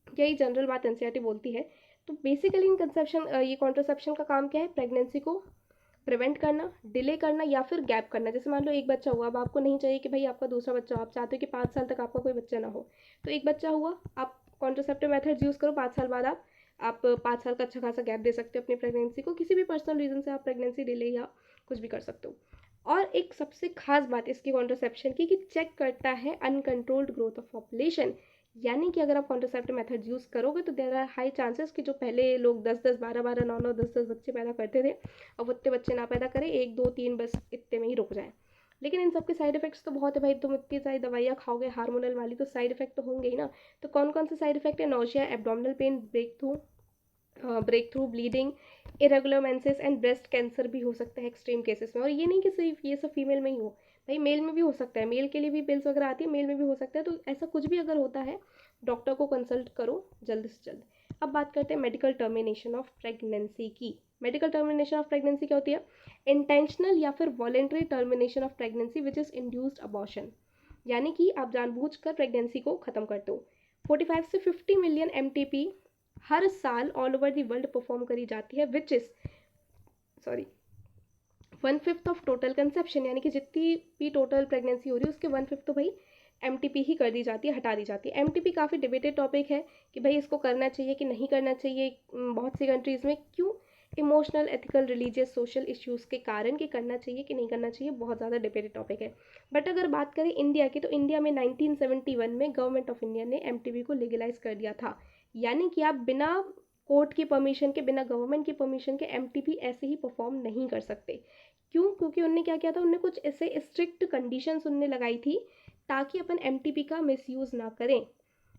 यही जनरल बात एनसीईआरटी बोलती है। तो बेसिकली इन कंसेप्शन ये कॉन्ट्रासेप्शन का काम क्या है? प्रेगनेंसी को प्रिवेंट करना, डिले करना या फिर गैप करना। जैसे मान लो एक बच्चा हुआ, अब आपको नहीं चाहिए कि भाई आपका दूसरा बच्चा हो, आप चाहते हो कि 5 साल तक आपका कोई बच्चा ना हो, तो एक बच्चा हुआ, आप कॉन्ट्रासेप्टिव मेथड्स यूज़ करो, 5 साल बाद आप 5 साल का अच्छा खासा गैप दे सकते हो अपनी प्रेगनेंसी को। किसी भी पर्सनल रीज़न से आप प्रेगनेंसी डिले या कुछ भी कर सकते हो। और एक सबसे खास बात इसकी कॉन्ट्रासेप्शन की कि चेक करता है अनकंट्रोल्ड ग्रोथ ऑफ पॉपुलेशन, यानी कि अगर आप कॉन्ट्रासेप्टिव मेथड यूज़ करोगे तो देयर आर हाई चांसेस कि जो पहले लोग 10-10, 12-12, 9-9, 10-10 बच्चे पैदा करते थे, अब वो इतने बच्चे ना पैदा करें, 1, 2, 3 बस इतने में ही रुक जाए। लेकिन इन सब के साइड इफेक्ट्स तो बहुत है भाई, तुम इतनी सारी दवाइयाँ खाओगे हार्मोनल वाली, तो साइड इफेक्ट तो होंगे ही ना। तो कौन कौन से साइड इफेक्ट है? Nausea, abdominal pain, breakthrough bleeding, irregular menses and breast cancer भी हो सकता है एक्सट्रीम केसेस में। और ये नहीं कि सिर्फ ये सब फीमेल में ही हो, भाई मेल में भी हो सकता है, मेल के लिए भी पिल्स वगैरह आती है, मेल में भी हो सकता है। तो ऐसा कुछ भी अगर होता है, डॉक्टर को कंसल्ट करो जल्द से जल्द। अब बात करते हैं मेडिकल टर्मिनेशन ऑफ प्रेगनेंसी की। मेडिकल टर्मिनेशन ऑफ प्रेगनेंसी क्या होती है? इंटेंशनल या फिर voluntary termination of pregnancy which is induced abortion. यानी कि आप जानबूझकर प्रेगनेंसी को ख़त्म करते हो। 45 से 50 मिलियन MTP हर साल all over the world perform करी जाती है, which is 1/5 of total conception, यानी कि जितनी भी टोटल प्रेगनेंसी हो रही है उसके 1/5 तो भाई MTP ही कर दी जाती है, हटा दी जाती है। MTP काफ़ी डिबेटेड टॉपिक है कि भाई इसको करना चाहिए कि नहीं करना चाहिए बहुत सी कंट्रीज़ में। क्यों? Emotional, ethical, religious, social issues के कारण कि करना चाहिए कि नहीं करना चाहिए, बहुत ज़्यादा डिबेटेड टॉपिक है। बट अगर बात करें इंडिया की, तो इंडिया में 1971 में गवर्नमेंट ऑफ इंडिया ने MTP को लीगलाइज कर दिया था। यानी कि आप बिना कोर्ट की परमिशन के, बिना गवर्नमेंट की परमिशन के MTP ऐसे ही परफॉर्म नहीं कर सकते। क्यों? क्योंकि उनने क्या किया था, उनने कुछ ऐसे स्ट्रिक्ट कंडीशंस उनने लगाई थी ताकि अपन MTP का मिसयूज़ ना करें।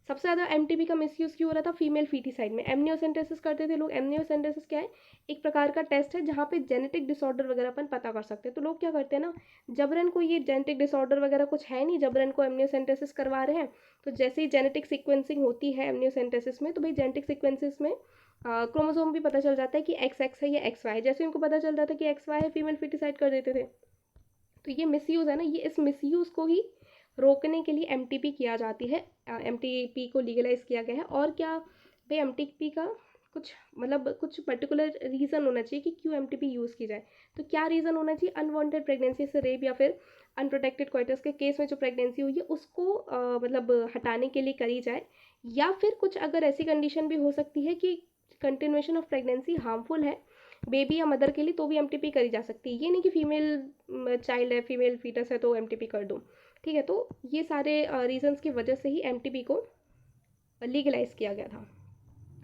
सबसे ज़्यादा MTP का मिसयूज़ क्यों हो रहा था? फीमेल फीटिसाइड में एमनियोसेंटेसिस करते थे लोग। एमनियोसेंटेसिस क्या है? एक प्रकार का टेस्ट है जहाँ पे जेनेटिक डिसऑर्डर वगैरह अपन पता कर सकते हैं। तो लोग क्या करते हैं ना, जबरन को ये जेनेटिक डिसऑर्डर वगैरह कुछ है नहीं, जबरन को एमनियोसेंटेसिस करवा रहे हैं। तो जैसे ही जेनेटिक सीक्वेंसिंग होती है एमनियोसेंटेसिस में, तो भाई जेनेटिक सीक्वेंसेस में क्रोमोसोम भी पता चल जाता है कि XX है या XY। जैसे उनको पता चल जाता है कि XY है, फीमेल फीटिसाइड कर देते थे। तो ये मिसयूज़ है ना, ये इस मिसयूज़ को ही रोकने के लिए MTP किया जाती है, MTP को लीगलाइज किया गया है। और क्या भाई, MTP का कुछ मतलब कुछ पर्टिकुलर रीज़न होना चाहिए कि क्यों MTP यूज़ की जाए। तो क्या रीज़न होना चाहिए? अनवांटेड प्रेगनेंसी से रेप या फिर अनप्रोटेक्टेड क्वार्टर्स के केस में जो प्रेगनेंसी हुई है उसको मतलब हटाने के लिए करी जाए। या फिर कुछ अगर ऐसी कंडीशन भी हो सकती है कि कंटिन्यूएशन ऑफ प्रेगनेंसी हार्मफुल है बेबी या मदर के लिए, तो भी MTP करी जा सकती है। ये नहीं कि फीमेल चाइल्ड है, फीमेल फीटस है तो MTP कर दो, ठीक है। तो ये सारे रीजंस की वजह से ही MTP को लीगलाइज किया गया था।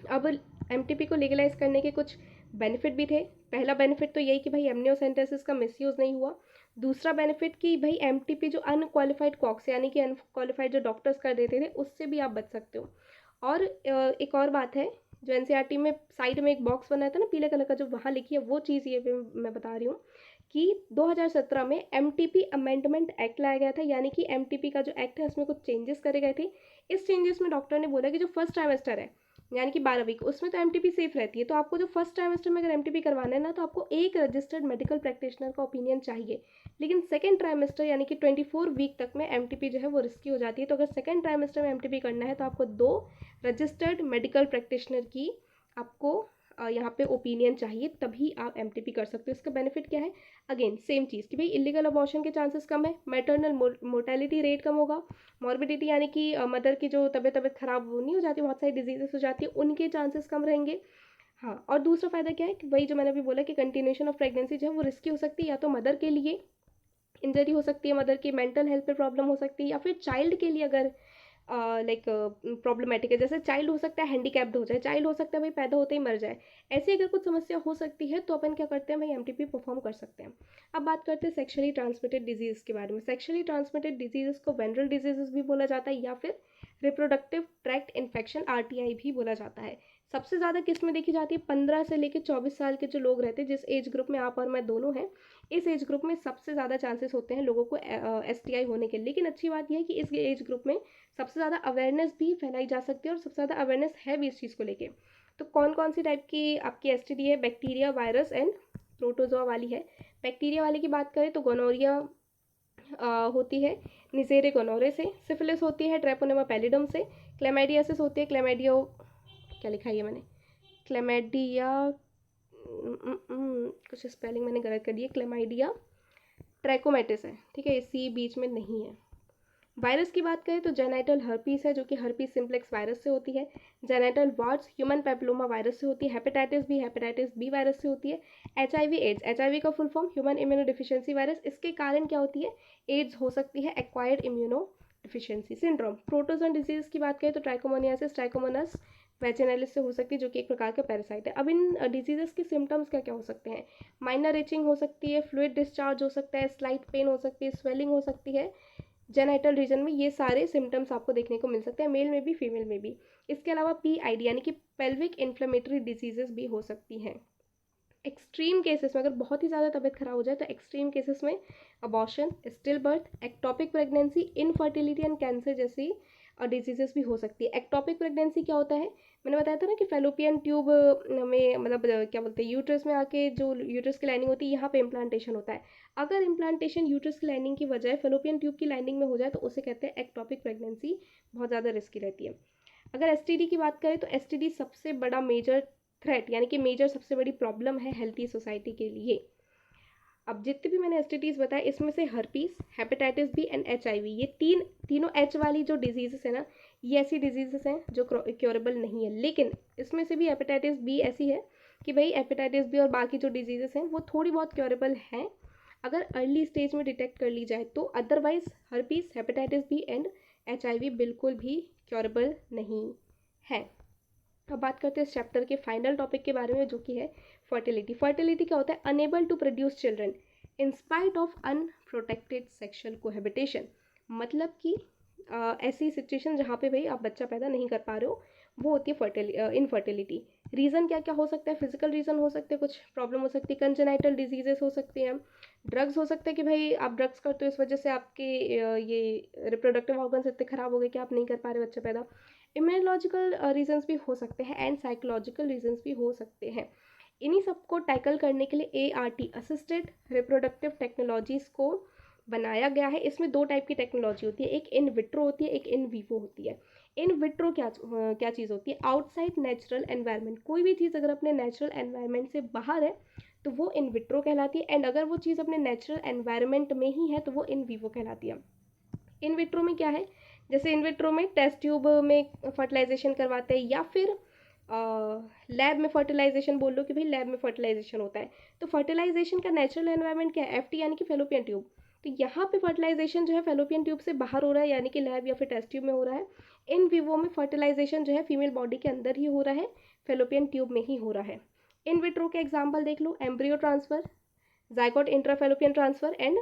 अब MTP को लीगलाइज करने के कुछ बेनिफिट भी थे। पहला बेनिफिट तो यही कि भाई एमनियोसेंटेसिस का मिसयूज़ नहीं हुआ। दूसरा बेनिफिट कि भाई MTP जो अनक्वालिफाइड कॉक्स यानी कि अनक्वालिफाइड जो डॉक्टर्स कर देते थे उससे भी आप बच सकते हो। और एक और बात है, जो NCERT में साइड में एक बॉक्स बनाया था ना पीले कलर का, जो वहाँ लिखी है वो चीज़ ये मैं बता रही हूँ कि 2017 में MTP अमेंडमेंट एक्ट लाया गया था। यानी कि MTP का जो एक्ट है उसमें कुछ चेंजेस करे गए थे। इस चेंजेस में डॉक्टर ने बोला कि जो फर्स्ट ट्राइमेस्टर है यानी कि 12 वीक, उसमें तो MTP सेफ रहती है। तो आपको जो फर्स्ट ट्राइमेस्टर में अगर MTP करवाना है ना, तो आपको एक रजिस्टर्ड मेडिकल प्रैक्टिशनर का ओपिनियन चाहिए। लेकिन सेकेंड ट्राइमेस्टर यानी कि 24 वीक तक में MTP जो है वो रिस्की हो जाती है। तो अगर सेकेंड ट्राइमेस्टर में MTP करना है तो आपको 2 रजिस्टर्ड मेडिकल प्रैक्टिशनर की आपको यहाँ पे ओपिनियन चाहिए, तभी आप MTP कर सकते हो। इसका बेनिफिट क्या है? अगेन सेम चीज़ कि भाई इलीगल अबॉर्शन के चांसेस कम है, मैटरनल मोर्टेलिटी रेट कम होगा, मॉर्बिडिटी यानी कि मदर की जो तबीयत खराब नहीं हो जाती, बहुत सारी डिजीजेस हो जाती है, उनके चांसेस कम रहेंगे। हाँ, और दूसरा फ़ायदा क्या है कि वही जो मैंने अभी बोला कि कंटिन्यूएशन ऑफ प्रेगनेंसी जो है वो रिस्की हो सकती है, या तो मदर के लिए इंजरी हो सकती है, मदर की मेंटल हेल्थ पे प्रॉब्लम हो सकती है, या फिर चाइल्ड के लिए अगर लाइक प्रॉब्लमेटिक है, जैसे चाइल्ड हो सकता है हैंडीकैप्ड हो जाए, चाइल्ड हो सकता है भाई पैदा होते ही मर जाए, ऐसी अगर कुछ समस्या हो सकती है तो अपन क्या करते हैं भाई MTP परफॉर्म कर सकते हैं। अब बात करते हैं सेक्शुअली ट्रांसमिटेड डिजीज़ के बारे में। सेक्शुअली ट्रांसमिटेड डिजीज़ को वेनरल डिजीज़ भी बोला जाता है या फिर रिप्रोडक्टिव ट्रैक्ट इन्फेक्शन RTI भी बोला जाता है। सबसे ज़्यादा किस में देखी जाती है? 15 से लेकर 24 साल के जो लोग रहते हैं, जिस एज ग्रुप में आप और मैं दोनों हैं, इस एज ग्रुप में सबसे ज़्यादा चांसेस होते हैं लोगों को STI होने के। लेकिन अच्छी बात यह है कि इस एज ग्रुप में सबसे ज़्यादा अवेयरनेस भी फैलाई जा सकती है और सबसे ज़्यादा अवेयरनेस है भी इस चीज़ को लेके। तो कौन कौन सी टाइप की आपकी STD है? बैक्टीरिया, वायरस एंड प्रोटोजोआ वाली है। बैक्टीरिया वाले की बात करें तो गोनोरिया होती है निजेरे गोनोरे से, सिफिलिस होती है ट्रेपोनेमा पैलिडम से, क्लेमाइडियासिस होती है क्लेमाइडियो, क्या लिखा है ये मैंने, क्लेमाइडिया कुछ स्पेलिंग मैंने गलत कर दी है, क्लेमाइडिया ट्रैकोमेटिस है, ठीक है, इसी बीच में नहीं है। वायरस की बात करें तो जेनाइटल हर्पीस है जो कि हर्पीस सिम्प्लेक्स वायरस से होती है। Genital wards human papilloma virus से होती है। हेपेटाइटिस बी वायरस से होती है। HIV एड्स, HIV का full form human immuno deficiency virus, इसके कारण क्या होती है? एड्स हो सकती है, acquired immuno deficiency syndrome. Protozoan disease की बात करें तो ट्राइकोमोनियासिस, ट्राइकोमोनास वैजिनालिस से हो सकती है जो कि एक प्रकार का पैरासाइट है। अब इन डिजीजेस के सिम्टम्स क्या क्या हो सकते हैं? माइनर इचिंग हो सकती है, फ्लूइड डिस्चार्ज हो सकता है, स्लाइट पेन हो सकती है, स्वेलिंग हो सकती है जेनाइटल रीजन में। ये सारे सिम्टम्स आपको देखने को मिल सकते हैं, मेल में भी फीमेल में भी। इसके अलावा PID यानी कि पेल्विक इन्फ्लेमेटरी डिजीजेस भी हो सकती हैं। एक्सट्रीम केसेस में, अगर बहुत ही ज़्यादा तबीयत खराब हो जाए तो एक्सट्रीम केसेस में abortion, still birth, ectopic pregnancy, infertility and cancer जैसी डिजीजेस भी हो सकती है। एक्टोपिक प्रेगनेंसी क्या होता है? मैंने बताया था ना कि फेलोपियन ट्यूब में मतलब क्या बोलते हैं, यूट्रस में आके जो यूट्रस की लाइनिंग होती है यहाँ पे इम्प्लांटेशन होता है। अगर इम्प्लांटेशन यूट्रस की लाइनिंग की बजाय फेलोपियन ट्यूब की लाइनिंग में हो जाए तो उसे कहते हैं एक्टोपिक प्रेगनेंसी, बहुत ज़्यादा रिस्की रहती है। अगर एसटीडी की बात करें तो एसटीडी सबसे बड़ा मेजर थ्रेट यानी कि मेजर सबसे बड़ी प्रॉब्लम है हेल्थी सोसाइटी के लिए। अब जितने भी मैंने एसटीडीज बताए इसमें से herpes, hepatitis B and HIV, ये तीनों एच वाली जो डिजीजेस है ना, ये ऐसी डिजीजेस हैं जो क्योरेबल नहीं है। लेकिन इसमें से भी हेपेटाइटिस बी ऐसी है कि भाई हेपेटाइटिस बी और बाकी जो डिजीजेस हैं वो थोड़ी बहुत क्योरेबल हैं अगर अर्ली स्टेज में डिटेक्ट कर ली जाए तो। Otherwise herpes, hepatitis B and HIV बिल्कुल भी क्योरेबल नहीं है। अब बात करते हैं इस चैप्टर के फाइनल टॉपिक के बारे में जो कि है फर्टिलिटी। फर्टिलिटी क्या होता है? Unable to produce children in spite of unprotected sexual cohabitation. मतलब कि ऐसी सिचुएशन जहाँ पे भाई आप बच्चा पैदा नहीं कर पा रहे हो वो होती है इनफर्टिलिटी। रीज़न क्या क्या हो सकता है? फिजिकल रीज़न हो सकते हैं, कुछ प्रॉब्लम हो सकती है, कंजेनाइटल डिजीजेस हो सकती हैं, ड्रग्स हो सकते हैं कि भाई आप ड्रग्स करते हो इस वजह से आपके ये रिप्रोडक्टिव ऑर्गन्स इतने ख़राब हो गए कि आप नहीं कर पा रहे बच्चा पैदा। इम्यूनोलॉजिकल रीजंस भी हो सकते हैं एंड साइकोलॉजिकल रीजंस भी हो सकते हैं। इन्हीं सबको टैकल करने के लिए ART असिस्टेड रिप्रोडक्टिव टेक्नोलॉजीज़ को बनाया गया है। इसमें दो टाइप की टेक्नोलॉजी होती है, एक इन विट्रो होती है, एक इन वीवो होती है। इन विट्रो क्या चीज़ होती है? Outside natural environment. कोई भी चीज़ अगर अपने नेचुरल एनवायरनमेंट से बाहर है तो वो इन विट्रो कहलाती है, एंड अगर वो चीज़ अपने नेचुरल एनवायरनमेंट में ही है तो वो इन वीवो कहलाती है। इन विट्रो में क्या है? जैसे इन विट्रो में टेस्ट ट्यूब में फर्टिलाइजेशन करवाते हैं या फिर लैब में फर्टिलाइजेशन बोल लो कि भाई लैब में फर्टिलाइजेशन होता है। तो फर्टिलाइजेशन का नेचुरल एनवायरनमेंट क्या है? FT यानी कि फेलोपियन ट्यूब। तो यहाँ पे फर्टिलाइजेशन जो है फेलोपियन ट्यूब से बाहर हो रहा है यानी कि लैब या फिर टेस्ट ट्यूब में हो रहा है। इन विवो में फर्टिलाइजेशन जो है फीमेल बॉडी के अंदर ही हो रहा है, फेलोपियन ट्यूब में ही हो रहा है। इन विट्रो के एग्जाम्पल देख लो, embryo transfer, zygote intrafallopian transfer and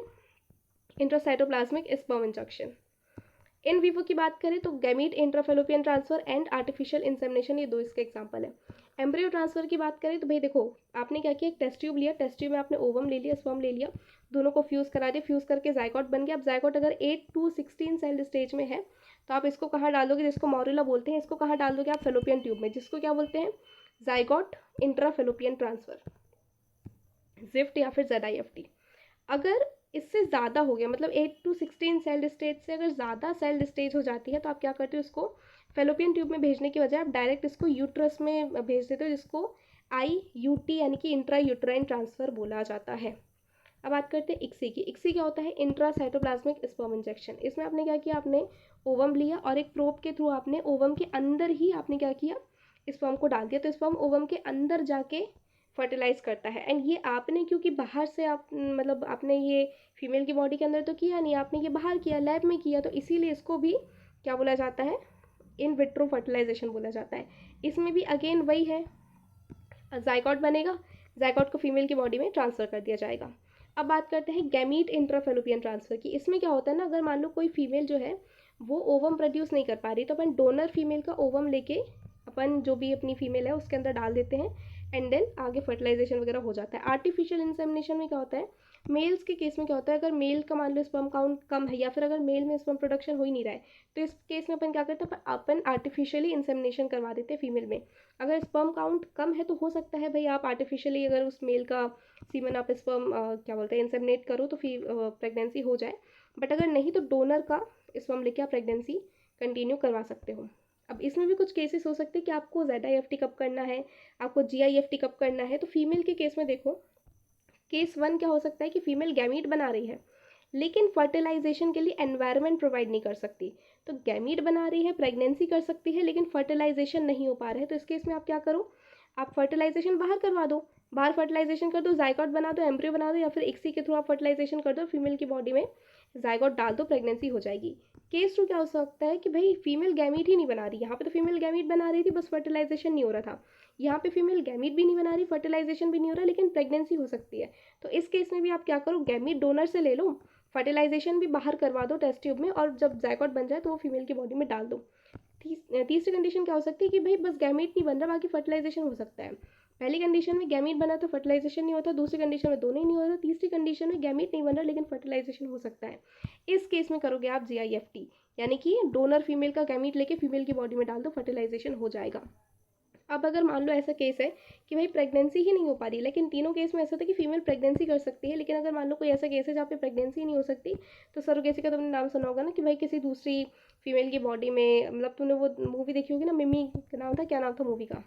intracytoplasmic sperm injection. In vivo की बात करें तो gamete intrafallopian transfer and artificial insemination, ये दो इसके एग्जांपल है। एम्ब्रियो ट्रांसफर की बात करें तो भाई देखो आपने क्या किया, एक टेस्ट ट्यूब लिया, टेस्ट ट्यूब में आपने ओवम ले लिया, स्पर्म ले लिया, दोनों को फ्यूज़ करा दिया, फ्यूज़ करके जाइगोट बन गया। अब जाइगोट अगर 8 to 16 सेल स्टेज में है तो आप इसको कहाँ डाल दोगे? जिसको मॉरुला बोलते हैं, इसको कहाँ डाल दोगे आप? फेलोपियन ट्यूब में, जिसको क्या बोलते हैं? जाइगोट इंट्राफेलोपियन ट्रांसफर, जिफ्ट या फिर ZIFT। अगर इससे ज़्यादा हो गया मतलब 8 to 16 सेल स्टेज से अगर ज़्यादा सेल स्टेज हो जाती है तो आप क्या करते हो? इसको फेलोपियन ट्यूब में भेजने की बजाय आप डायरेक्ट इसको यूट्रस में भेज देते हो, जिसको IUT यानी कि इंट्रा यूट्राइन ट्रांसफ़र बोला जाता है। अब बात करते हैं इक्सी की। इक्सी क्या होता है? Intracytoplasmic sperm injection. इसमें आपने क्या किया? आपने ओवम लिया और एक प्रोब के थ्रू आपने ओवम के अंदर ही आपने क्या किया? स्पर्म को डाल दिया, तो स्पर्म ओवम के अंदर जाके फर्टिलाइज करता है। एंड ये आपने क्योंकि बाहर से आप मतलब आपने ये फीमेल की बॉडी के अंदर तो किया नहीं, आपने ये बाहर किया, लैब में किया, तो इसीलिए इसको भी क्या बोला जाता है? इन विट्रो फर्टिलाइजेशन बोला जाता है। इसमें भी अगेन वही है, जाइगोट बनेगा, जाइगोट को फीमेल की बॉडी में ट्रांसफ़र कर दिया जाएगा। अब बात करते हैं गैमीट इंट्राफेलोपियन ट्रांसफ़र की। इसमें क्या होता है ना, अगर मान लो कोई फीमेल जो है वो ओवम प्रोड्यूस नहीं कर पा रही तो अपन डोनर फीमेल का ओवम लेके अपन जो भी अपनी फीमेल है उसके अंदर डाल देते हैं एंड देन आगे फर्टिलाइजेशन वगैरह हो जाता है। आर्टिफिशियल इंसेमिनेशन में क्या होता है? मेल्स के केस में क्या होता है, अगर मेल का मान लो स्पर्म काउंट कम है या फिर अगर मेल में स्पर्म प्रोडक्शन हो ही नहीं रहा है तो इस केस में अपन क्या करते हैं? अपन आर्टिफिशियली इंसेमिनेशन करवा देते हैं फीमेल में। अगर स्पर्म काउंट कम है तो हो सकता है भाई आप आर्टिफिशियली अगर उस मेल का सीमन आप स्पर्म क्या बोलते हैं इंसेमिनेट करो तो फिर प्रेगनेंसी हो जाए, बट अगर नहीं तो डोनर का स्पर्म लेके आप प्रेगनेंसी कंटिन्यू करवा सकते हो। अब इसमें भी कुछ केसेस हो सकते हैं कि आपको ZIFT कब करना है, आपको GIFT कब करना है। तो फीमेल के केस में देखो, केस 1 क्या हो सकता है कि फीमेल गैमीट बना रही है लेकिन फर्टिलाइजेशन के लिए एनवायरनमेंट प्रोवाइड नहीं कर सकती। तो गैमीट बना रही है, प्रेगनेंसी कर सकती है लेकिन फर्टिलाइजेशन नहीं हो पा रहा है, तो इस केस में आप क्या करो? आप फर्टिलाइजेशन बाहर करवा दो, बाहर फर्टिलाइजेशन कर दो, जाइगोट बना दो, एम्ब्रियो बना दो, या फिर इक्सी के थ्रू आप फर्टिलाइजेशन कर दो, फीमेल की बॉडी में जाइगोट डाल दो, प्रेगनेंसी हो जाएगी। केस 2 क्या हो सकता है कि भाई फीमेल गैमीट ही नहीं बना रही, यहाँ पे तो फीमेल गैमीट बना रही थी बस फर्टिलाइजेशन नहीं हो रहा था, यहाँ पे फीमेल गैमीट भी नहीं बना रही, फर्टिलाइजेशन भी नहीं हो रहा लेकिन प्रेगनेंसी हो सकती है। तो इस केस में भी आप क्या करो? गैमीट डोनर से ले लो, फर्टिलाइजेशन भी बाहर करवा दो टेस्ट ट्यूब में, और जब जाइगोट बन जाए तो वो फीमेल की बॉडी में डाल दो। तीसरी कंडीशन क्या हो सकती है कि भाई बस गैमीट नहीं बन रहा बाकी फर्टिलाइजेशन हो सकता है। पहली कंडीशन में गैमीट बना तो फर्टिलाइजेशन नहीं होता, दूसरी कंडीशन में दोनों ही नहीं होता, तीसरी कंडीशन में गैमीट नहीं बन रहा लेकिन फर्टिलाइजेशन हो सकता है। इस केस में करोगे आप GIFT, यानी कि डोनर फीमेल का गैमीट लेके फीमेल की बॉडी में डाल दो, फर्टिलाइजेशन हो जाएगा। अब अगर मान लो ऐसा केस है कि भाई प्रेगनेंसी ही नहीं हो पा रही, लेकिन तीनों केस में ऐसा था कि फीमेल प्रेगनेंसी कर सकती है, लेकिन अगर मान लो कोई ऐसा केस है जहाँ पे प्रेगनेंसी ही नहीं हो सकती, तो सरोगेसी का तुमने नाम सुना होगा ना कि भाई किसी दूसरी फीमेल की बॉडी में, मतलब तुमने वो मूवी देखी होगी ना, मिमी का नाम था, क्या नाम था मूवी का,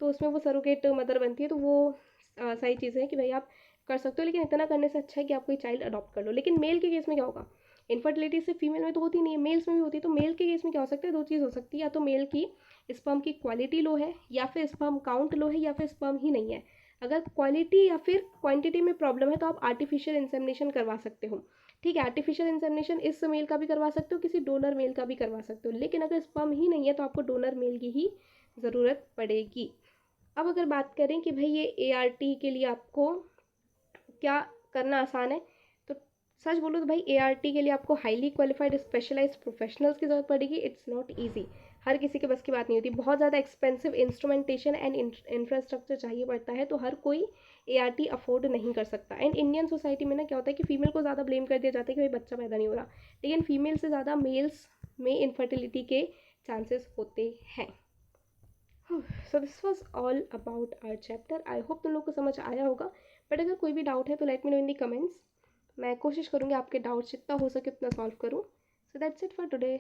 तो उसमें वो सरोगेट मदर बनती है, तो वो सही चीज़ है कि भाई आप कर सकते हो, लेकिन इतना करने से अच्छा है कि आप कोई चाइल्ड अडॉप्ट कर लो। लेकिन मेल के केस में क्या होगा, इनफर्टिलिटी से फीमेल में तो होती नहीं है, मेल्स में भी होती है, तो मेल के केस में क्या हो सकता है, दो चीज़ हो सकती है, या तो मेल की स्पर्म की क्वालिटी लो है, या फिर स्पर्म काउंट लो है, या फिर स्पर्म ही नहीं है। अगर क्वालिटी या फिर क्वांटिटी में प्रॉब्लम है तो आप आर्टिफिशियल इंसेमिनेशन करवा सकते हो। ठीक है, आर्टिफिशियल इंसेमिनेशन इस मेल का भी करवा सकते हो, किसी डोनर मेल का भी करवा सकते हो, लेकिन अगर स्पर्म ही नहीं है तो आपको डोनर मेल की ही ज़रूरत पड़ेगी। अब अगर बात करें कि भाई ये ART के लिए आपको क्या करना आसान है, तो सच बोलो तो भाई ART के लिए आपको हाईली क्वालिफाइड स्पेशलाइज्ड प्रोफेशनल्स की ज़रूरत पड़ेगी। इट्स नॉट ईजी, हर किसी के बस की बात नहीं होती, बहुत ज़्यादा एक्सपेंसिव इंस्ट्रूमेंटेशन एंड इंफ्रास्ट्रक्चर चाहिए पड़ता है, तो हर कोई ART अफोर्ड नहीं कर सकता। एंड इंडियन सोसाइटी में ना क्या होता है कि फीमेल को ज़्यादा ब्लेम कर दिया जाता है कि भाई बच्चा पैदा नहीं हो रहा, लेकिन फीमेल से ज़्यादा मेल्स में इनफर्टिलिटी के चांसेस होते हैं। So this was all about our chapter. I hope तुम लोग को समझ आया होगा, बट अगर कोई भी डाउट है तो लेट मी नो इन दी कमेंट्स। मैं कोशिश करूँगी आपके डाउट्स जितना हो सके उतना सॉल्व करूँ। So that's it for today.